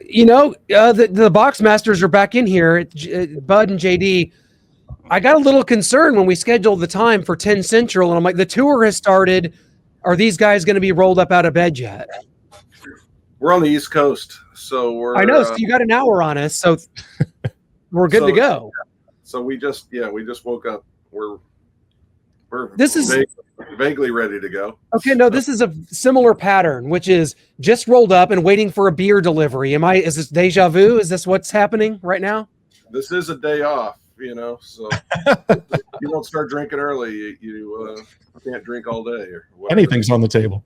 The Boxmasters are back in here. Bud and JD. I got a little concerned when we scheduled the time for 10 Central, and I'm like, the tour has started. Are these guys going to be rolled up out of bed yet? We're on the East Coast, so we're. I know. So you got an hour on us, so we're good to go. So we just woke up. We're vaguely ready to go. Okay, no, this is a similar pattern, which is just rolled up and waiting for a beer delivery. Is this deja vu? Is this what's happening right now? This is a day off, so you don't start drinking early. You can't drink all day or whatever. Anything's on the table.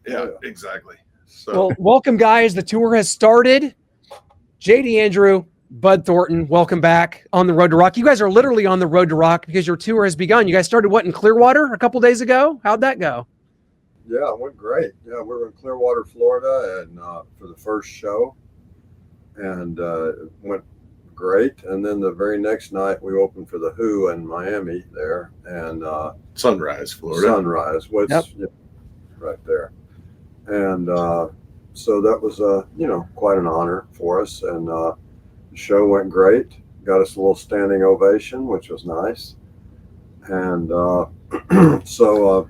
Yeah, exactly. So. Well, welcome, guys. The tour has started. JD Andrew, Bud Thornton, welcome back on the Road to Rock. You guys are literally on the Road to Rock because your tour has begun. You guys started in Clearwater a couple days ago? How'd that go? Yeah, it went great. Yeah, we were in Clearwater, Florida, and for the first show, and it went great. And then the very next night, we opened for the Who in Miami there, and Sunrise, Florida. Sunrise, right there. And so that was quite an honor for us, and the show went great. Got us a little standing ovation, which was nice. And so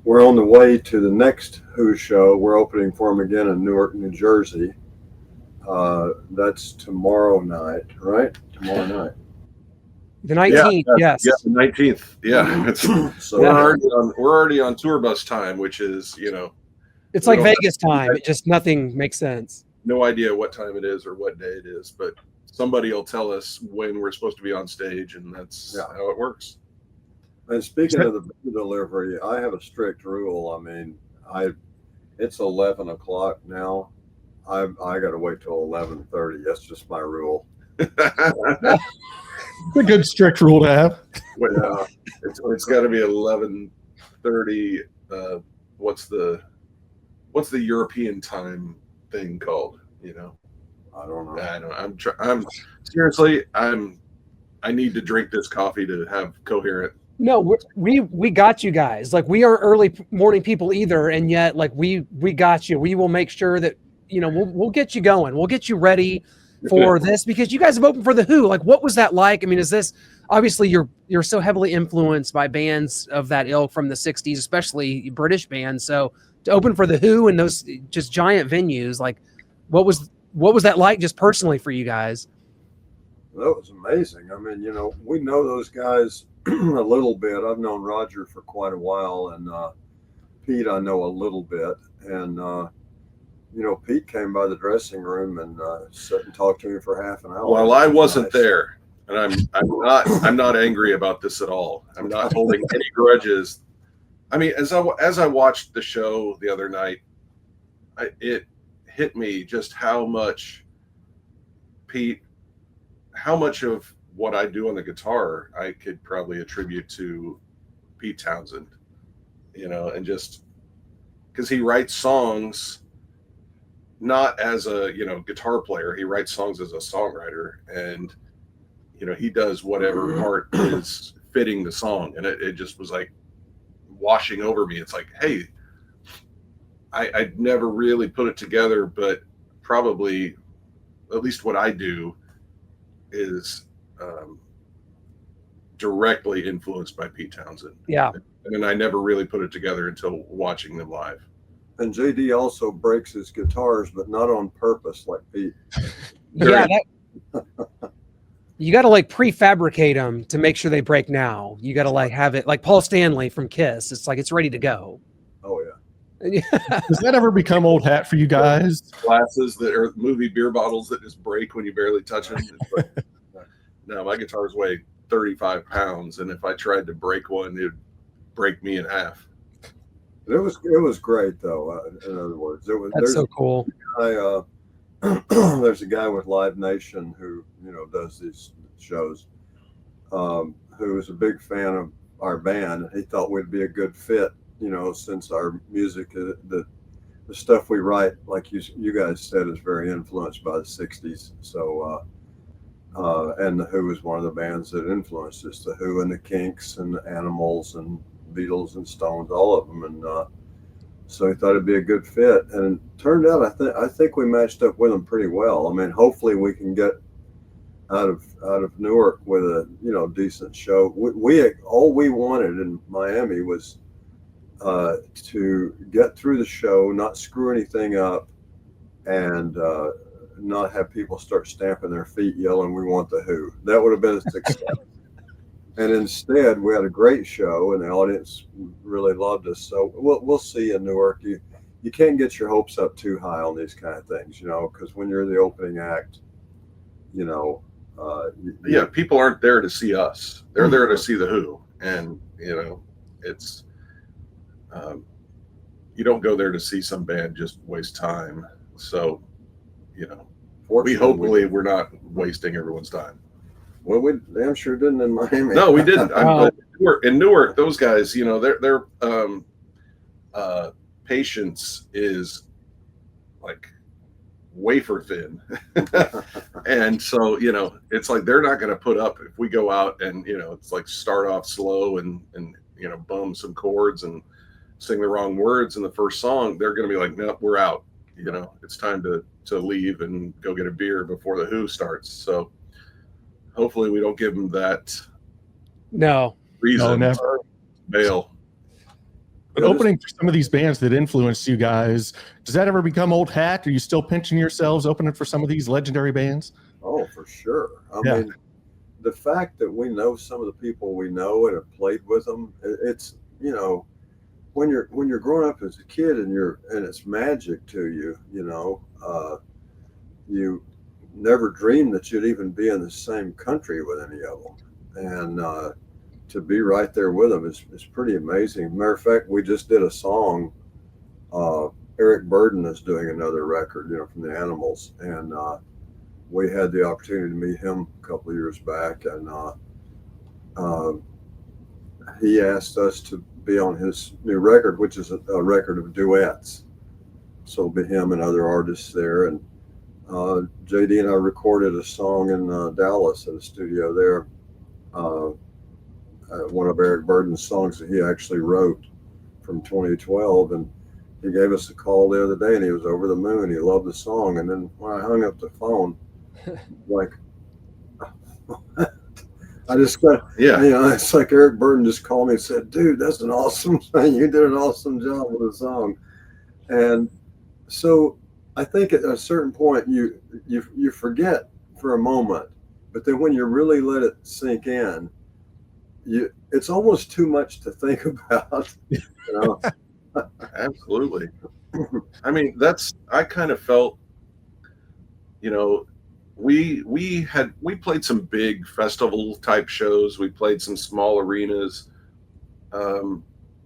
we're on the way to the next Who show. We're opening for them again in Newark, New Jersey. That's tomorrow night, right? Tomorrow night. The 19th, yes. Yeah, the 19th. Yeah. So we're already on tour bus time, which is, It's like Vegas time. It just nothing makes sense. No idea what time it is or what day it is, but somebody will tell us when we're supposed to be on stage, and that's how it works. And speaking of the beer delivery, I have a strict rule. I mean, it's 11 o'clock now. I got to wait till 11:30. That's just my rule. It's a good strict rule to have. Well, it's got to be 11:30. What's the European time thing called? I don't know. I don't. I'm seriously. I need to drink this coffee to have coherent. No, we got you guys. Like, we aren't early morning people either, and yet we got you. We will make sure that we'll get you going. We'll get you ready for this because you guys have opened for the Who. Like, what was that like? I mean, is this obviously you're so heavily influenced by bands of that ilk from the '60s, especially British bands. So to open for the Who and those just giant venues, like, what was that like just personally for you guys? That was amazing. I mean, we know those guys a little bit. I've known Roger for quite a while, and Pete I know a little bit. And Pete came by the dressing room and sat and talked to me for half an hour. Well, I wasn't there, and I'm not angry about this at all. I'm not holding any grudges. I mean, as I watched the show the other night, it hit me just how much of what I do on the guitar I could probably attribute to Pete Townsend, and just because he writes songs not as a guitar player, he writes songs as a songwriter, and he does whatever part is fitting the song, and it just was like washing over me. It's like, hey, I'd never really put it together, but probably at least what I do is directly influenced by Pete Townsend. Yeah. And I never really put it together until watching them live. And JD also breaks his guitars, but not on purpose like Pete. Yeah. You got to prefabricate them to make sure they break now. You got to have it like Paul Stanley from Kiss. It's like, it's ready to go. Oh, yeah. Does that ever become old hat for you guys? Glasses that are movie beer bottles that just break when you barely touch them. No, my guitars weigh 35 pounds, and if I tried to break one, it would break me in half. It was great, though. In other words, That's so cool. There's a guy with Live Nation who does these shows, who is a big fan of our band. He thought we'd be a good fit. Since our music, the stuff we write, like you guys said, is very influenced by the '60s. So, and the Who is one of the bands that influenced us. The Who and the Kinks and the Animals and Beatles and Stones, all of them. And So he thought it'd be a good fit, and it turned out I think we matched up with him pretty well. I mean, hopefully we can get out of Newark with a decent show. We all we wanted in Miami was to get through the show, not screw anything up, and not have people start stamping their feet yelling, "We want the Who." That would have been a success. And instead, we had a great show, and the audience really loved us. So we'll see in Newark. You can't get your hopes up too high on these kind of things, because when you're the opening act, yeah, people aren't there to see us. They're there to see the Who, and it's you don't go there to see some band just waste time. So, we're not wasting everyone's time. Well, we damn sure didn't in Miami. No, we didn't. In Newark, those guys, their patience is like wafer thin. And so, it's like they're not going to put up if we go out and, it's like start off slow and bum some chords and sing the wrong words in the first song. They're going to be like, no, we're out. It's time to leave and go get a beer before the Who starts. So hopefully we don't give them that reason to bail. But opening for some of these bands that influenced you guys, does that ever become old hat? Are you still pinching yourselves opening for some of these legendary bands? Oh, for sure. I mean, the fact that we know some of the people we know and have played with them, it's when you're growing up as a kid and it's magic to you, you never dreamed that you'd even be in the same country with any of them, and to be right there with them is pretty amazing. Matter of fact, we just did a song. Eric Burden is doing another record, from the Animals, and we had the opportunity to meet him a couple of years back, and he asked us to be on his new record, which is a record of duets. So it'll be him and other artists there, and JD and I recorded a song in Dallas in a studio there. One of Eric Burden's songs that he actually wrote from 2012, and he gave us a call the other day, and he was over the moon. He loved the song, and then when I hung up the phone, like, I just got, it's like Eric Burden just called me and said, "Dude, that's an awesome thing. You did an awesome job with the song." And so I think at a certain point you forget for a moment, but then when you really let it sink in, it's almost too much to think about. Absolutely. I mean, I kind of felt, we played some big festival type shows. We played some small arenas.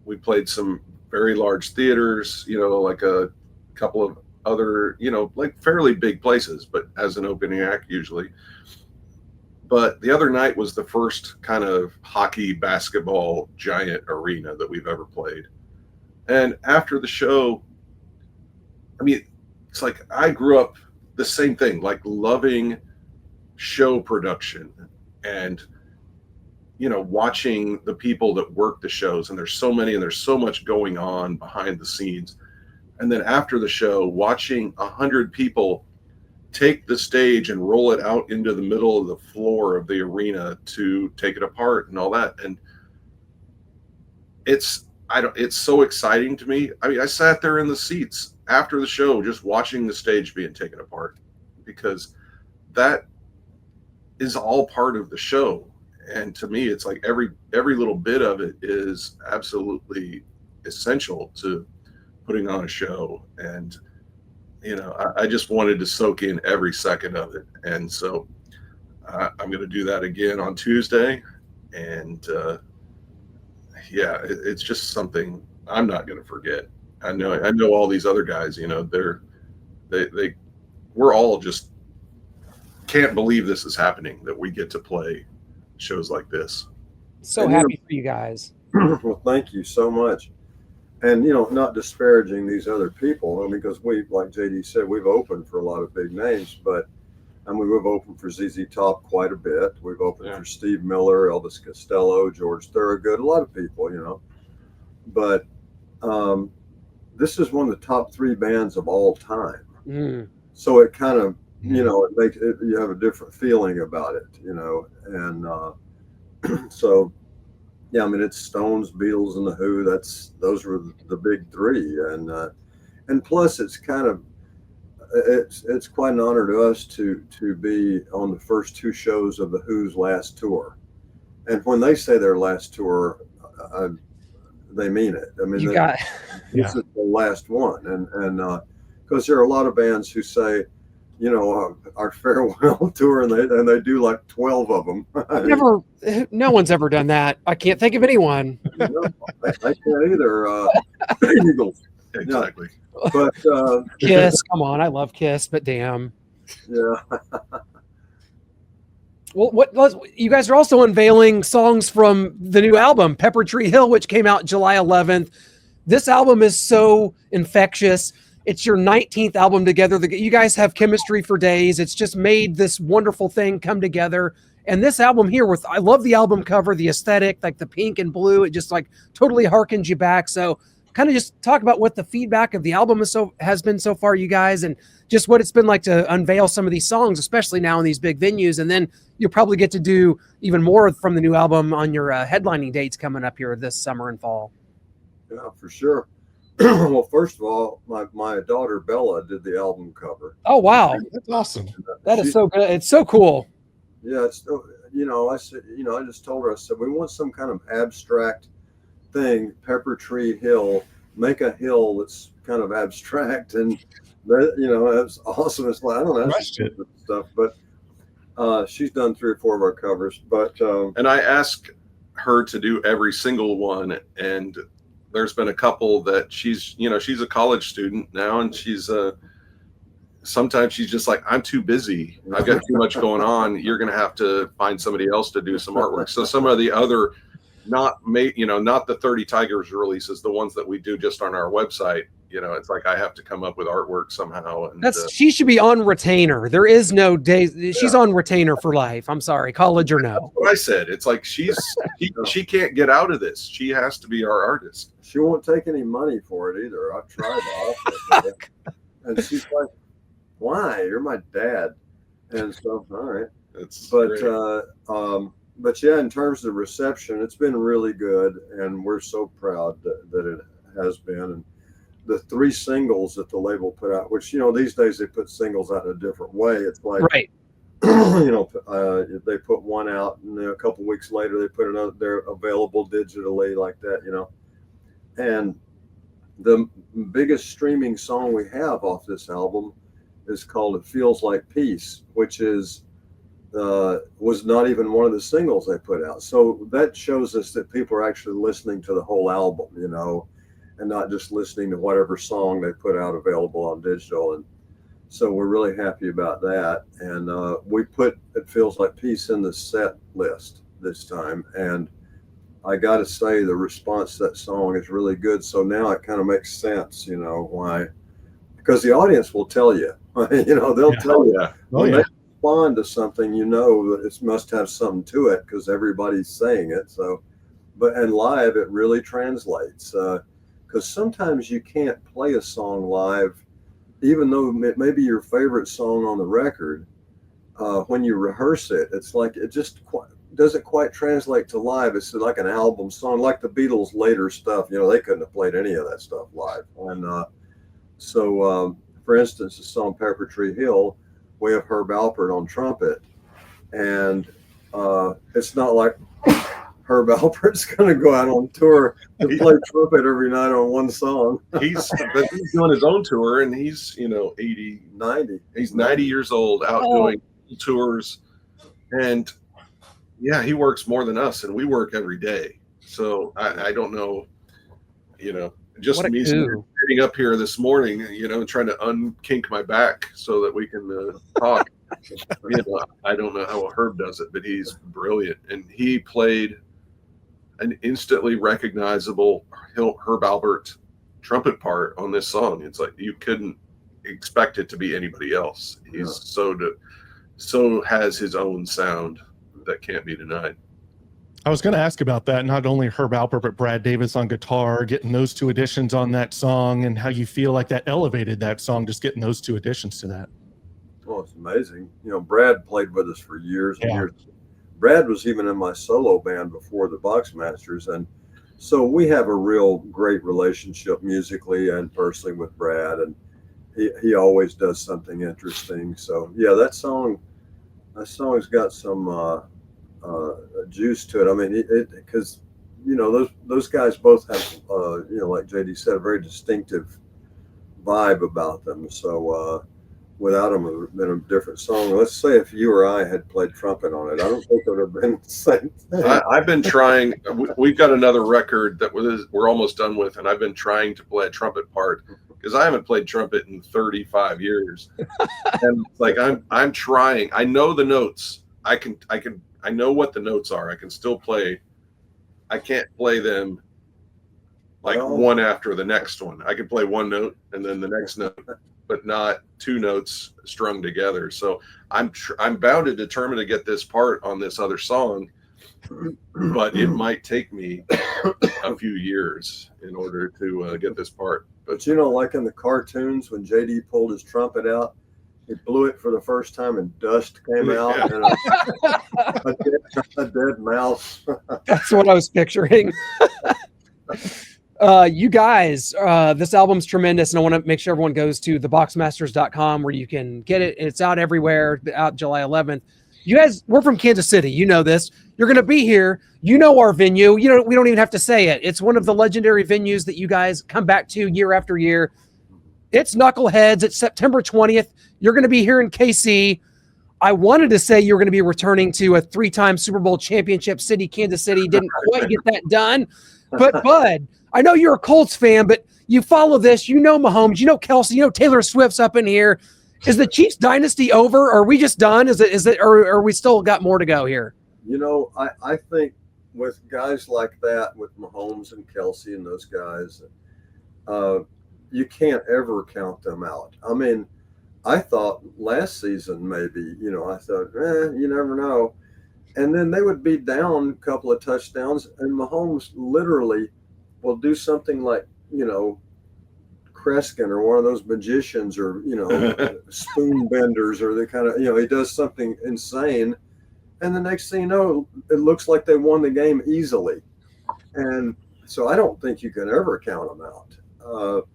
We played some very large theaters, like a couple of other, like fairly big places, but as an opening act usually. But the other night was the first kind of hockey, basketball giant arena that we've ever played. And after the show, I mean, it's like I grew up the same thing, like loving show production and, watching the people that work the shows. And there's so many, and there's so much going on behind the scenes. And then after the show, watching 100 people take the stage and roll it out into the middle of the floor of the arena to take it apart and all that. And it's so exciting to me. I mean, I sat there in the seats after the show, just watching the stage being taken apart, because that is all part of the show. And to me, it's like every little bit of it is absolutely essential to putting on a show. And I just wanted to soak in every second of it. And so I'm going to do that again on Tuesday. And it's just something I'm not going to forget. I know all these other guys, we're all just can't believe this is happening, that we get to play shows like this. So happy for you guys. Well, thank you so much. And, not disparaging these other people, because like JD said, we've opened for a lot of big names, but we've opened for ZZ Top quite a bit. We've opened for Steve Miller, Elvis Costello, George Thorogood, a lot of people, But this is one of the top 3 bands of all time. Mm. So it kind of, you know, it makes it, you have a different feeling about it, you know, and so yeah, I mean, it's Stones, Beatles, and the Who. Those were the big 3, and plus it's kind of it's quite an honor to us to be on the first 2 shows of the Who's last tour. And when they say their last tour, they mean it. I mean, this is the last one, and because there are a lot of bands who say, you know, our farewell tour, and they do like 12 of them. No one's ever done that. I can't think of anyone. No, I can't either. Eagles, Exactly. yeah. But Kiss, come on, I love Kiss, but damn. Yeah. Well, you guys are also unveiling songs from the new album, Pepper Tree Hill, which came out July 11th. This album is so infectious. It's your 19th album together. You guys have chemistry for days. It's just made this wonderful thing come together. And this album here, I love the album cover, the aesthetic, like the pink and blue. It just like totally harkens you back. So kind of just talk about what the feedback of the album has been so far, you guys, and just what it's been like to unveil some of these songs, especially now in these big venues. And then you'll probably get to do even more from the new album on your headlining dates coming up here this summer and fall. Yeah, for sure. Well, first of all, my daughter Bella did the album cover. Oh, wow. That's awesome. That is so good. It's so cool. Yeah, it's, you know, I said, you know, I just told her, I said, we want some kind of abstract thing, Pepper Tree Hill, make a hill that's kind of abstract, and that, you know, that's awesome. It's like, I don't know, stuff, but she's done 3 or 4 of our covers, but and I asked her to do every single one, and there's been a couple that she's a college student now, and she's sometimes she's just like, I'm too busy, I've got too much going on, you're gonna have to find somebody else to do some artwork. So some of the other not the 30 Tigers releases, the ones that we do just on our website, you know, it's like I have to come up with artwork somehow. And she should be on retainer. There is no day. She's on retainer for life. I'm sorry, college or no. That's what I said. It's like she can't get out of this. She has to be our artist. She won't take any money for it either. I've tried to offer it, and she's like, why? You're my dad. And so, all right. But yeah, in terms of reception, it's been really good, and we're so proud that it has been. And the 3 singles that the label put out, which, you know, these days they put singles out in a different way. It's like, right. You know, they put one out, and then a couple weeks later they put another. They're available digitally like that, you know. And the biggest streaming song we have off this album is called "It Feels Like Peace," which is was not even one of the singles they put out. So that shows us that people are actually listening to the whole album, you know, and not just listening to whatever song they put out available on digital. And so we're really happy about that. And we put "It Feels Like Peace" in the set list this time. And I got to say, the response to that song is really good. So now it kind of makes sense, you know, why, because the audience will tell you, you know, they'll tell you. When they respond to something, you know that it must have something to it because everybody's saying it. So, and live, it really translates. Because sometimes you can't play a song live, even though it may be your favorite song on the record. When you rehearse it, it's like it just doesn't quite translate to live. It's like an album song, like the Beatles' later stuff. You know, they couldn't have played any of that stuff live. And so, for instance, the song "Pepper Tree Hill," we have Herb Alpert on trumpet, and it's not like Herb Alpert's going to go out on tour and play trumpet every night on one song. He's doing his own tour, and he's, you know, 90. He's 90 years old, out doing tours, and yeah, he works more than us, and we work every day. So I don't know, you know, just me sitting up here this morning, you know, trying to unkink my back so that we can talk. You know, I don't know how Herb does it, but he's brilliant, and he played an instantly recognizable Herb Alpert trumpet part on this song. It's like you couldn't expect it to be anybody else. He's so has his own sound that can't be denied. I was going to ask about that. Not only Herb Alpert, but Brad Davis on guitar, getting those two additions on that song, and how you feel like that elevated that song, just getting those two additions to that. Well, it's amazing. You know, Brad played with us for years and Yeah. years. Brad was even in my solo band before the Boxmasters, and so we have a real great relationship musically and personally with Brad, and he always does something interesting. So yeah, that song's got some juice to it. I mean, it because you know those guys both have you know, like JD said, a very distinctive vibe about them. So without them, it would have been a different song. Let's say if you or I had played trumpet on it, I don't think it would have been the same thing. I've been trying. We've got another record that we're almost done with, and I've been trying to play a trumpet part because I haven't played trumpet in 35 years. And like I'm trying. I know the notes. I know what the notes are. I can still play. I can't play them like one after the next one. I can play one note and then the next note, but not two notes strung together. So I'm bound and determined to get this part on this other song, but it might take me a few years in order to get this part. But you know, like in the cartoons, when JD pulled his trumpet out, he blew it for the first time and dust came out and a dead mouse. That's what I was picturing. You guys, this album's tremendous, and I want to make sure everyone goes to theboxmasters.com where you can get it. It's out everywhere, out July 11th. You guys, we're from Kansas City. You know this. You're going to be here. You know our venue. You know, we don't even have to say it. It's one of the legendary venues that you guys come back to year after year. It's Knuckleheads. It's September 20th. You're going to be here in KC. I wanted to say you're going to be returning to a 3-time Super Bowl championship city, Kansas City. Didn't quite get that done. But Bud, I know you're a Colts fan, but you follow this. You know Mahomes. You know Kelsey. You know Taylor Swift's up in here. Is the Chiefs dynasty over? Or are we just done? Is it? Or are we still got more to go here? You know, I think with guys like that, with Mahomes and Kelsey and those guys, you can't ever count them out. I mean, I thought last season maybe, you know, I thought, you never know. And then they would be down a couple of touchdowns, and Mahomes literally will do something like, you know, Kreskin or one of those magicians or, you know, spoon benders or the kind of, you know, he does something insane. And the next thing you know, it looks like they won the game easily. And so I don't think you can ever count them out.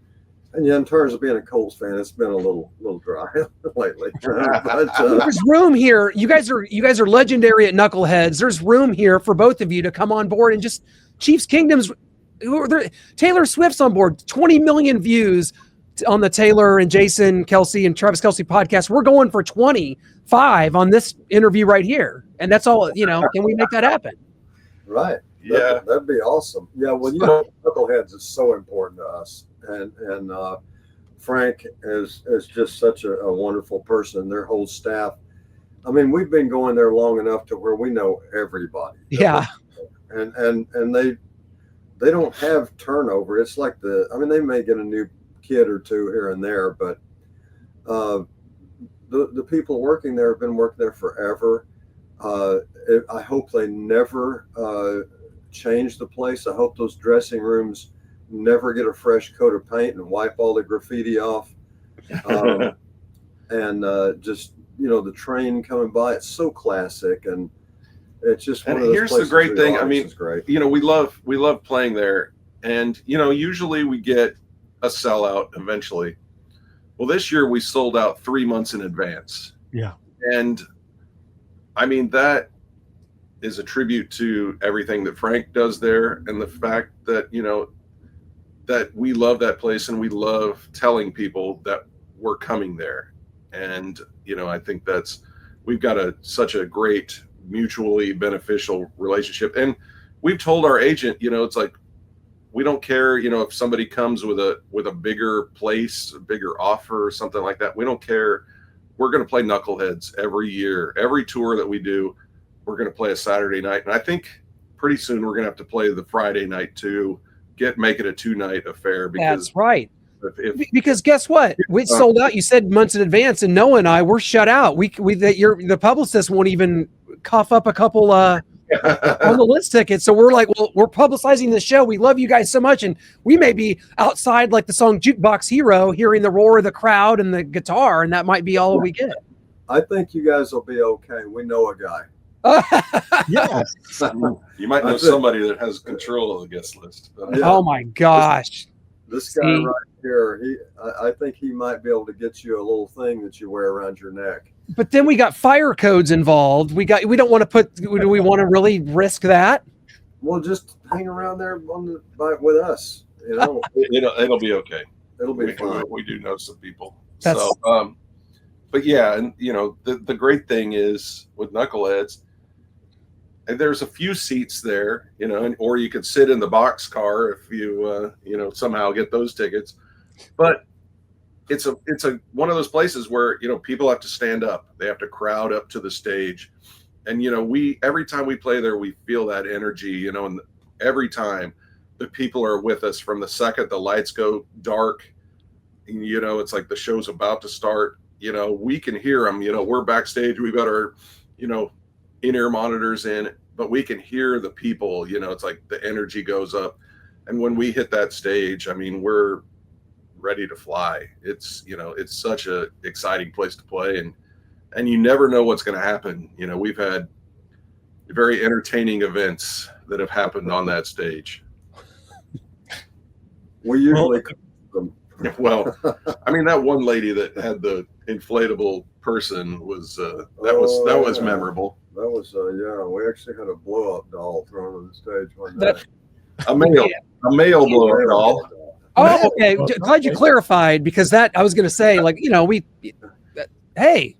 And yeah, in terms of being a Colts fan, it's been a little dry lately. But, there's room here. You guys are legendary at Knuckleheads. There's room here for both of you to come on board and just Chiefs Kingdoms. Taylor Swift's on board. 20 million views on the Taylor and Jason Kelsey and Travis Kelsey podcast. We're going for 25 on this interview right here, and that's all. You know, can we make that happen? Right. Yeah, that'd be awesome. Yeah. Well, you know, Knuckleheads is so important to us. And Frank is just such a wonderful person. Their whole staff. I mean, we've been going there long enough to where we know everybody. Yeah. And they don't have turnover. It's like they may get a new kid or two here and there, but the people working there have been working there forever. I hope they never change the place. I hope those dressing rooms never get a fresh coat of paint and wipe all the graffiti off. And just, you know, the train coming by, it's so classic, and it's just one of those here's places the great thing. I mean, great. You know, we love playing there, and you know, usually we get a sellout eventually. Well, this year we sold out 3 months in advance. Yeah. And I mean, that is a tribute to everything that Frank does there, and the fact that, you know, that we love that place and we love telling people that we're coming there. And, you know, I think we've got such a great mutually beneficial relationship. And we've told our agent, you know, it's like, we don't care, you know, if somebody comes with a bigger place, a bigger offer or something like that. We don't care. We're going to play Knuckleheads every year. Every tour that we do, we're going to play a Saturday night. And I think pretty soon we're going to have to play the Friday night too. Make it a 2-night affair. Because that's right. Because guess what? We sold out. You said months in advance, and Noah and I were shut out. The publicist won't even cough up a couple on the list ticket. So we're like, well, we're publicizing the show. We love you guys so much. And we may be outside like the song Jukebox Hero, hearing the roar of the crowd and the guitar. And that might be all we get. I think you guys will be okay. We know a guy. Yeah. You might know somebody that has control of the guest list. But, Yeah. Oh my gosh. This guy right here, I think he might be able to get you a little thing that you wear around your neck. But then we got fire codes involved. We don't want to put, do we want to really risk that? Well, just hang around there with us. You know, it'll be okay. It'll be fine. We do know some people. So, but yeah, and you know, the great thing is with Knuckleheads, and there's a few seats there, you know, or you could sit in the box car if you you know, somehow get those tickets. But it's one of those places where, you know, people have to stand up. They have to crowd up to the stage. And, you know, every time we play there, we feel that energy, you know, and every time the people are with us from the second the lights go dark, and, you know, it's like the show's about to start, you know, we can hear them, you know, we're backstage, we've got our, you know, in-ear monitors in, but we can hear the people, you know, it's like the energy goes up. And when we hit that stage, I mean, we're ready to fly. It's, you know, it's such a exciting place to play, and you never know what's going to happen. You know, we've had very entertaining events that have happened on that stage. We usually well, I mean, that one lady that had the inflatable person was that was memorable. That was yeah. We actually had a blow up doll thrown on the stage one day. A male blow up doll. Oh, okay. Glad you clarified, because that I was going to say, like, you know, hey,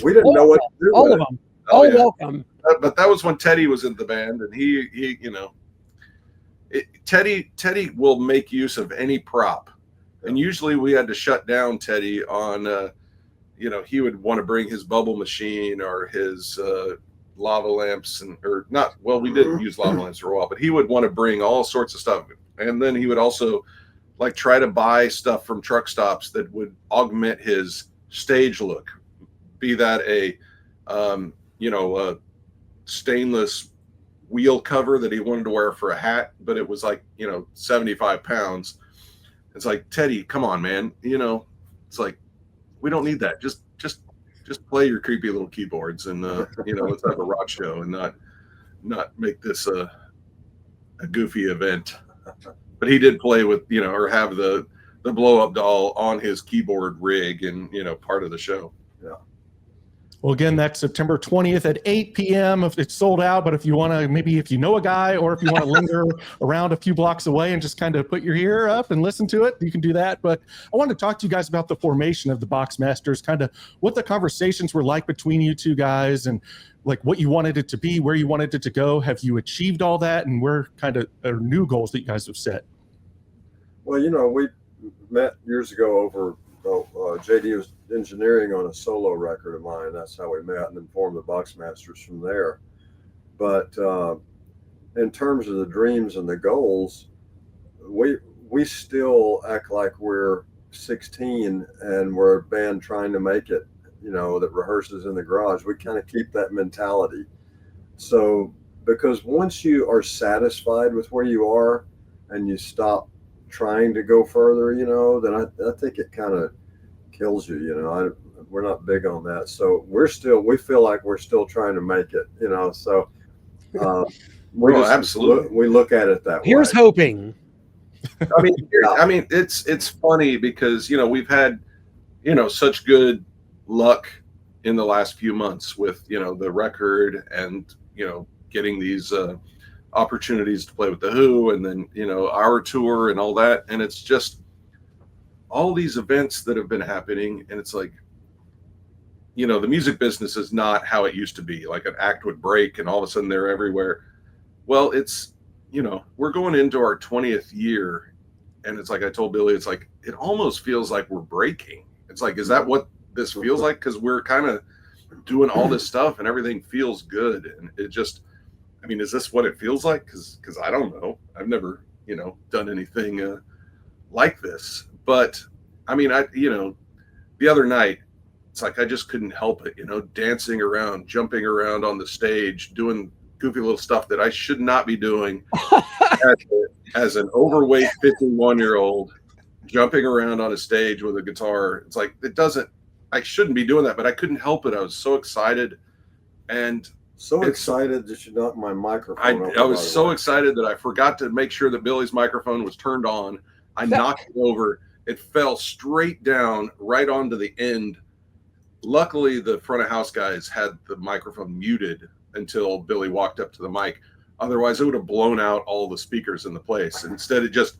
we didn't know what to do. All of them. Oh, yeah. Welcome. But that was when Teddy was in the band, and he you know, Teddy will make use of any prop, and usually we had to shut down Teddy on, you know, he would want to bring his bubble machine or his lava lamps, we didn't use lava lamps for a while, but he would want to bring all sorts of stuff. And then he would also like try to buy stuff from truck stops that would augment his stage look, be that a stainless wheel cover that he wanted to wear for a hat, but it was like, you know, 75 pounds. It's like, Teddy, come on, man. You know, it's like, we don't need that. Just play your creepy little keyboards and, you know, let's have a rock show and not make this a goofy event. But he did play with, you know, or have the blow up doll on his keyboard rig and, you know, part of the show. Yeah. Well, again, that's September 20th at 8 p.m. If it's sold out, but if you want to, maybe if you know a guy, or if you want to linger around a few blocks away and just kind of put your ear up and listen to it, you can do that. But I want to talk to you guys about the formation of the Boxmasters, kind of what the conversations were like between you two guys, and like what you wanted it to be, where you wanted it to go. Have you achieved all that, and where kind of are new goals that you guys have set? Well, you know, we met years ago over JD was engineering on a solo record of mine. That's how we met, and then formed the Boxmasters from there. But in terms of the dreams and the goals, we still act like we're 16 and we're a band trying to make it, you know, that rehearses in the garage. We kind of keep that mentality. So, because once you are satisfied with where you are and you stop trying to go further, you know, then I think it kind of kills you, you know. We're not big on that. So we feel like we're still trying to make it, you know. So absolutely. We look at it that way. Here's hoping. I mean, it's funny because, you know, we've had, you know, such good luck in the last few months with, you know, the record and, you know, getting these opportunities to play with the Who, and then, you know, our tour and all that. And it's just all these events that have been happening. And it's like, you know, the music business is not how it used to be. Like an act would break and all of a sudden they're everywhere. Well, it's, you know, we're going into our 20th year, and it's like I told Billy, it's like it almost feels like we're breaking. It's like, is that what this feels like? Because we're kind of doing all this stuff and everything feels good. And it just, I mean, is this what it feels like? Because I don't know. I've never, you know, done anything like this. But I mean, you know, the other night, it's like I just couldn't help it, you know, dancing around, jumping around on the stage, doing goofy little stuff that I should not be doing as an overweight 51-year-old jumping around on a stage with a guitar. It's like, I shouldn't be doing that, but I couldn't help it. I was so excited. And so excited that you knocked my microphone over. I was so excited that I forgot to make sure that Billy's microphone was turned on. I knocked it over. It fell straight down right onto the end. Luckily, the front of house guys had the microphone muted until Billy walked up to the mic. Otherwise, it would have blown out all the speakers in the place. Instead, it just,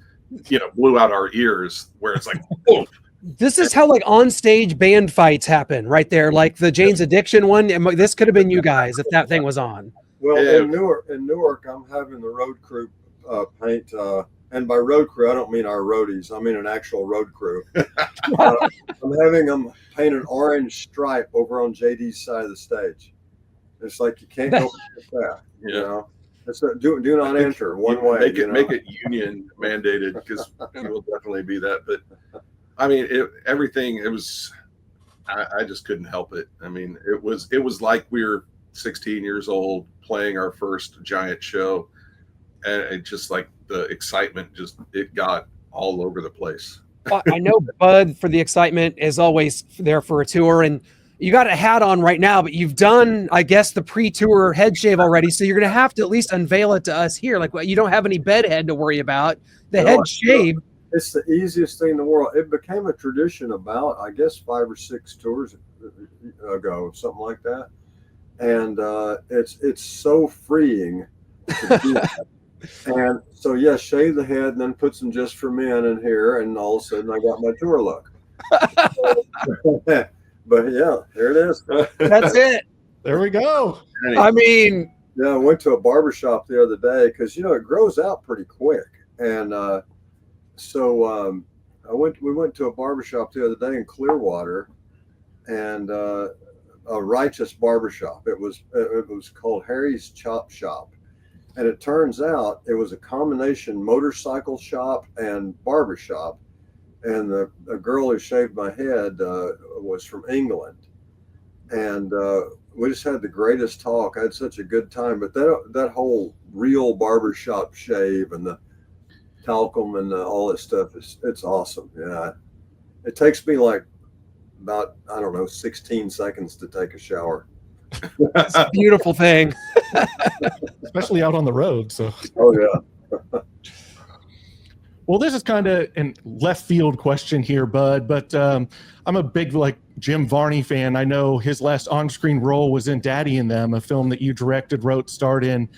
blew out our ears, where it's like, boom. This is how like on stage band fights happen right there. Like the Jane's Addiction one. This could have been you guys if that thing was on. Well, in Newark, I'm having the road crew paint. And by road crew, I don't mean our roadies. I mean an actual road crew. I'm having them paint an orange stripe over on JD's side of the stage. It's like you can't go past that. You know, it's do not enter one way. Make it union mandated, because it will definitely be that. But I mean, I just couldn't help it. I mean, it was like we were 16 years old playing our first giant show, and it just like the excitement it got all over the place. I know Bud, for the excitement, is always there for a tour, and you got a hat on right now, but you've done, I guess, the pre-tour head shave already, so you're going to have to at least unveil it to us here. Like, you don't have any bedhead to worry about. The head shave. It's the easiest thing in the world. It became a tradition about, I guess, 5 or 6 tours ago, something like that. And it's so freeing to do that. And so, shave the head and then put some Just for Men in here, and all of a sudden I got my tour look. But yeah, here it is. That's it. There we go. I mean, I went to a barbershop the other day because it grows out pretty quick, and we went to a barbershop the other day in Clearwater, and a righteous barbershop. It was called Harry's Chop Shop, and it turns out it was a combination motorcycle shop and barbershop. And the girl who shaved my head was from England, and we just had the greatest talk. I had such a good time. But that whole real barbershop shave and the talcum and all that stuff it's awesome. Yeah, it takes me like about 16 seconds to take a shower. It's a beautiful thing, especially out on the road. So. Oh yeah. Well, this is kind of a left field question here, Bud, but I'm a big Jim Varney fan. I know his last on-screen role was in Daddy and Them, a film that you directed, wrote, starred in.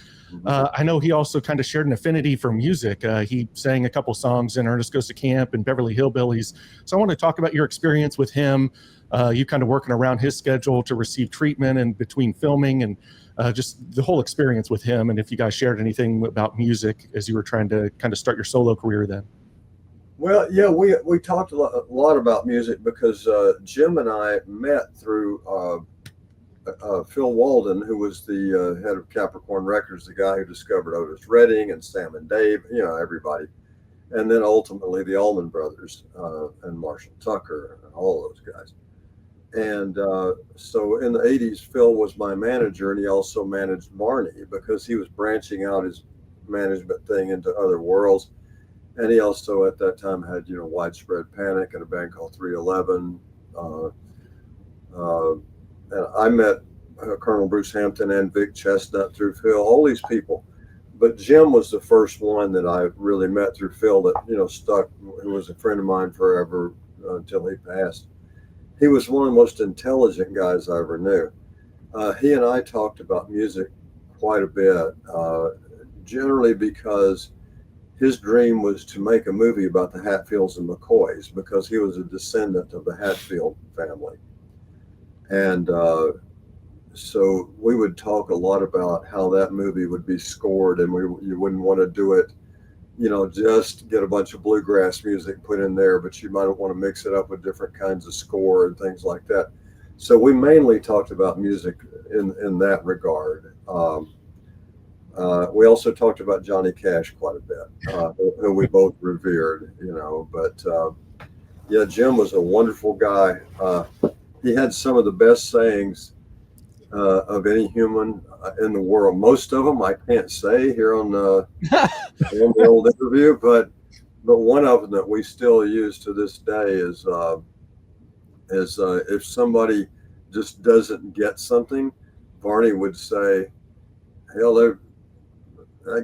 I know he also kind of shared an affinity for music. He sang a couple songs in Ernest Goes to Camp and Beverly Hillbillies. So I want to talk about your experience with him, you kind of working around his schedule to receive treatment and between filming, and just the whole experience with him, and if you guys shared anything about music as you were trying to kind of start your solo career then. Well, yeah, we talked a lot about music because Jim and I met through Phil Walden, who was the head of Capricorn Records, the guy who discovered Otis Redding and Sam and Dave, everybody. And then ultimately the Allman Brothers and Marshall Tucker and all those guys. And so in the 80s, Phil was my manager, and he also managed Marnie because he was branching out his management thing into other worlds. And he also at that time had, Widespread Panic and a band called 311. And I met Colonel Bruce Hampton and Vic Chestnut through Phil, all these people. But Jim was the first one that I really met through Phil that, stuck, who was a friend of mine forever until he passed. He was one of the most intelligent guys I ever knew. He and I talked about music quite a bit, generally because his dream was to make a movie about the Hatfields and McCoys because he was a descendant of the Hatfield family. And so we would talk a lot about how that movie would be scored, and you wouldn't want to do it, just get a bunch of bluegrass music put in there, but you might want to mix it up with different kinds of score and things like that. So we mainly talked about music in that regard. We also talked about Johnny Cash quite a bit, who we both revered, but Jim was a wonderful guy. He had some of the best sayings of any human in the world. Most of them I can't say here on the old interview, but one of them that we still use to this day is if somebody just doesn't get something, Barney would say, "Hell, that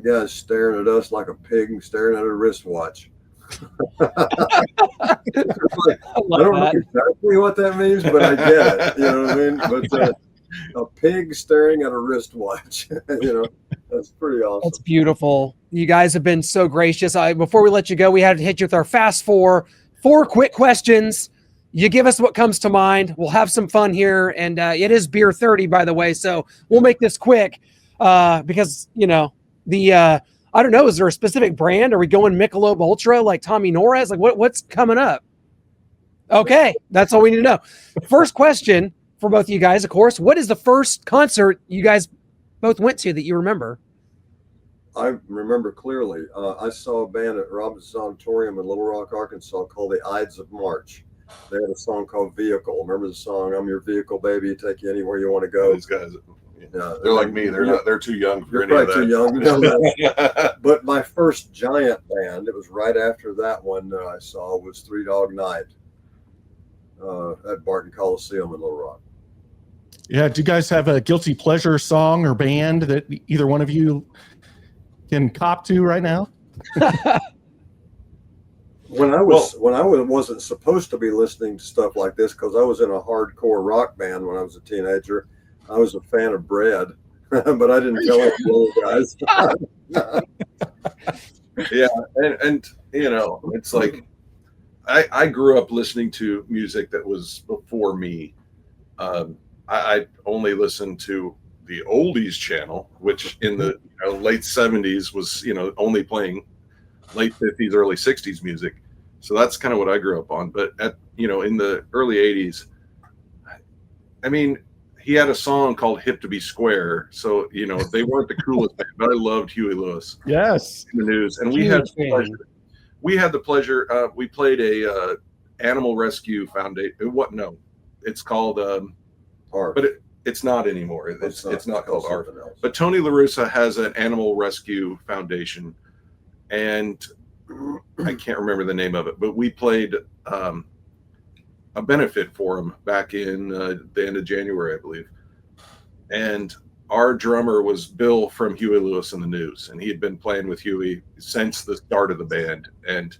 guy's staring at us like a pig staring at a wristwatch." I don't know exactly what that means, but I get it. You know what I mean? But a pig staring at a wristwatch, that's pretty awesome. That's beautiful. You guys have been so gracious. Before we let you go, we had to hit you with our fast four quick questions. You give us what comes to mind. We'll have some fun here. And it is beer 30, by the way. So we'll make this quick because, I don't know, is there a specific brand? Are we going Michelob Ultra like Tommy Norris? Like what's coming up? Okay, that's all we need to know. First question for both of you guys, of course. What is the first concert you guys both went to that you remember? I remember clearly. I saw a band at Robinson's Auditorium in Little Rock, Arkansas called the Ides of March. They had a song called Vehicle. Remember the song, "I'm Your Vehicle, Baby, take you anywhere you want to go"? These guys, they're like me. They're too young for any of that. Too young to know that. But my first giant band, it was right after that one that I saw, was Three Dog Night at Barton Coliseum in Little Rock. Yeah. Do you guys have a guilty pleasure song or band that either one of you can cop to right now? When I wasn't supposed to be listening to stuff like this, because I was in a hardcore rock band when I was a teenager, I was a fan of Bread, but I didn't tell it to the guys. Yeah, and it's like I grew up listening to music that was before me. I only listened to the oldies channel, which in the late 70s was only playing late 50s, early 60s music. So that's kind of what I grew up on. But in the early 80s, I mean, he had a song called "Hip to Be Square." So they weren't the coolest band, but I loved Huey Lewis. Yes, in the News, and we had the pleasure. We played a animal rescue foundation. What? No, it's called ARF, but it's not anymore. It's not called ARF. Else. But Tony LaRussa has an animal rescue foundation, and I can't remember the name of it, but we played a benefit for him back in the end of January, I believe. And our drummer was Bill from Huey Lewis and the News, and he had been playing with Huey since the start of the band. And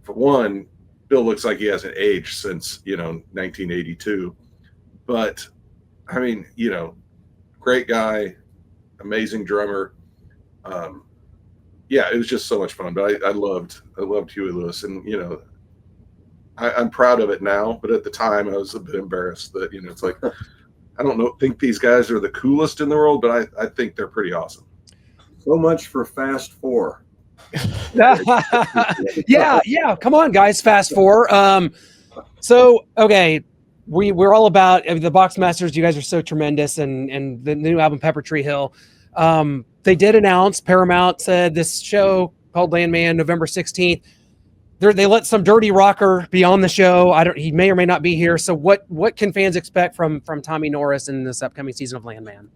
for one, Bill looks like he hasn't aged since 1982. But I mean, great guy, amazing drummer. Yeah, it was just so much fun. But I loved Huey Lewis, and I'm proud of it now. But at the time, I was a bit embarrassed that it's like I don't think these guys are the coolest in the world, but I think they're pretty awesome. So much for Fast Four. yeah. Come on, guys, Fast Four. So okay. We're all about the Boxmasters. You guys are so tremendous, and the new album Pepper Tree Hill. They did announce, Paramount said this show called Landman, November 16th. They let some dirty rocker be on the show. He may or may not be here. So what can fans expect from Tommy Norris in this upcoming season of Landman?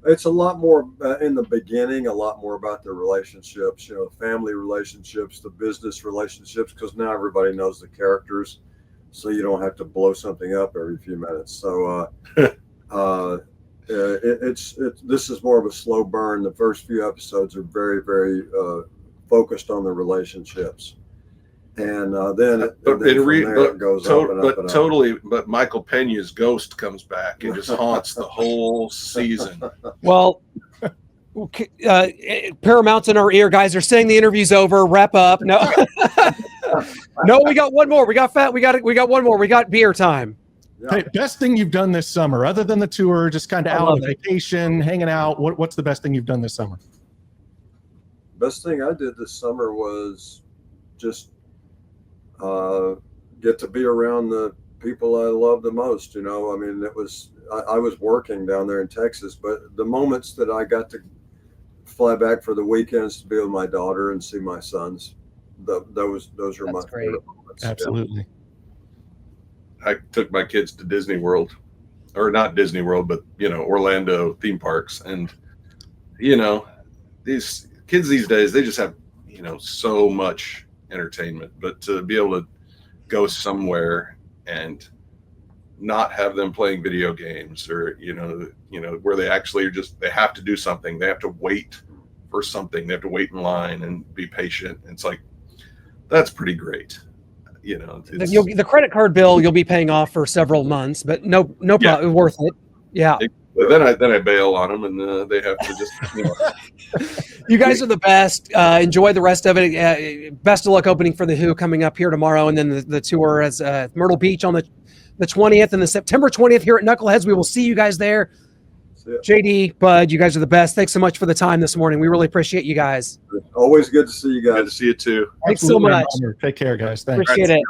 It's a lot more in the beginning, a lot more about the relationships, family relationships, the business relationships, because now everybody knows the characters. So you don't have to blow something up every few minutes. So this is more of a slow burn. The first few episodes are very, very focused on the relationships, and then it goes up and up and up. But Michael Pena's ghost comes back and just haunts the whole season. Well, Paramount's in our ear, guys. They're saying the interview's over. Wrap up. No. No, we got one more. We got one more. We got beer time. Yeah. Hey, best thing you've done this summer, other than the tour, just kind of out on vacation, hanging out. What's the best thing you've done this summer? Best thing I did this summer was just get to be around the people I love the most. I mean, I was working down there in Texas, but the moments that I got to fly back for the weekends to be with my daughter and see my sons, those are my favorite moments. Absolutely. I took my kids to Disney World or not Disney World, but Orlando theme parks. And these kids these days, they just have so much entertainment, but to be able to go somewhere and not have them playing video games, or where they actually they have to do something, they have to wait for something, they have to wait in line and be patient. It's like, that's pretty great. The credit card bill you'll be paying off for several months, but no problem, worth it. Yeah. But then I bail on them, and they have to just. You guys are the best. Enjoy the rest of it. Best of luck opening for the Who coming up here tomorrow, and then the tour as Myrtle Beach on the 20th and the September 20th here at Knuckleheads. We will see you guys there. JD, Bud, you guys are the best. Thanks so much for the time this morning. We really appreciate you guys. Always good to see you guys. Good to see you too. Thanks so much. Take care, guys. Thanks. Appreciate it.